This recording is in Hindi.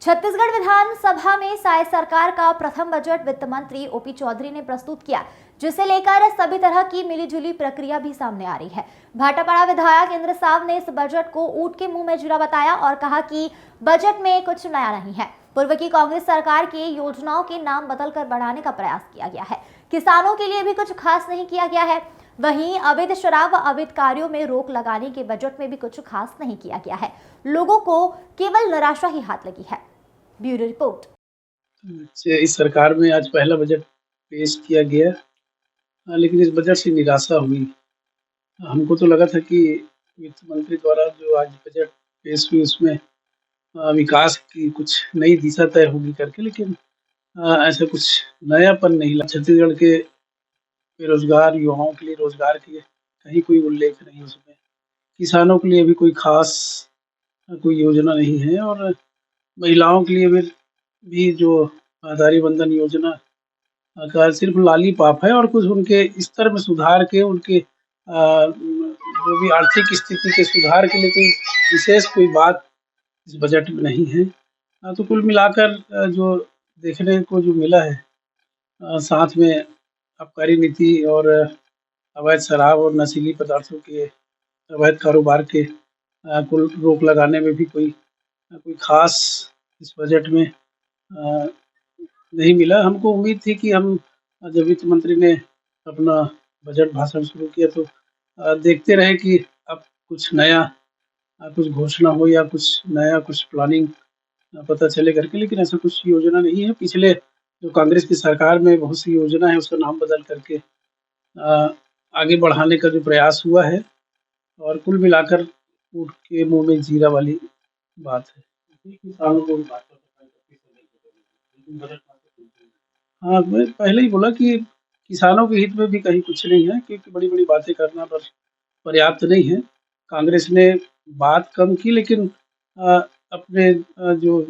छत्तीसगढ़ विधानसभा में साय सरकार का प्रथम बजट वित्त मंत्री ओपी चौधरी ने प्रस्तुत किया, जिसे लेकर सभी तरह की मिलीजुली प्रक्रिया भी सामने आ रही है। भाटापारा विधायक इंद्र साव ने इस बजट को ऊंट के मुंह में जीरा बताया और कहा कि बजट में कुछ नया नहीं है। पूर्व की कांग्रेस सरकार की योजनाओं के नाम बदलकर बढ़ाने का प्रयास किया गया है। किसानों के लिए भी कुछ खास नहीं किया गया है। वहीं अवैध शराब व अवैध कार्यों में रोक लगाने के बजट में भी कुछ खास नहीं किया गया है। लोगों को केवल निराशा ही हाथ लगी है। Bureau report. इस सरकार में आज पहला बजट पेश किया गया, लेकिन इस बजट से निराशा हुई। हमको तो लगा था कि वित्त मंत्री द्वारा जो आज बजट पेश हुई उसमें विकास की कुछ नई दिशा तय होगी करके, लेकिन ऐसा कुछ नयापन नहीं लगा। छत्तीसगढ़ के बेरोजगार युवाओं के लिए रोजगार के कहीं कोई उल्लेख नहीं उसमें। किसानों के लिए भी कोई खास कोई योजना नहीं है और महिलाओं के लिए भी जो आधारी बंधन योजना का सिर्फ लालीपाप है और कुछ उनके स्तर में सुधार के उनके जो भी आर्थिक स्थिति के सुधार के लिए कोई विशेष कोई बात इस बजट में नहीं है। तो कुल मिलाकर जो देखने को जो मिला है, साथ में आबकारी नीति और अवैध शराब और नशीली पदार्थों के अवैध कारोबार के कुल रोक लगाने में भी कोई खास इस बजट में नहीं मिला। हमको उम्मीद थी कि हम जब वित्त मंत्री ने अपना बजट भाषण शुरू किया तो देखते रहे कि अब कुछ नया कुछ घोषणा हो या कुछ नया कुछ प्लानिंग पता चले करके, लेकिन ऐसा कुछ योजना नहीं है। पिछले जो कांग्रेस की सरकार में बहुत सी योजना है उसका नाम बदल करके आगे बढ़ाने का जो प्रयास हुआ है और कुल मिलाकर ऊँट के मुंह में जीरा वाली बात है। किसानों को भी बात हाँ, मैं पहले ही बोला कि किसानों के हित में भी कहीं कुछ नहीं है, क्योंकि बड़ी-बड़ी बातें करना बस पर्याप्त नहीं है। कांग्रेस ने बात कम की, लेकिन अपने जो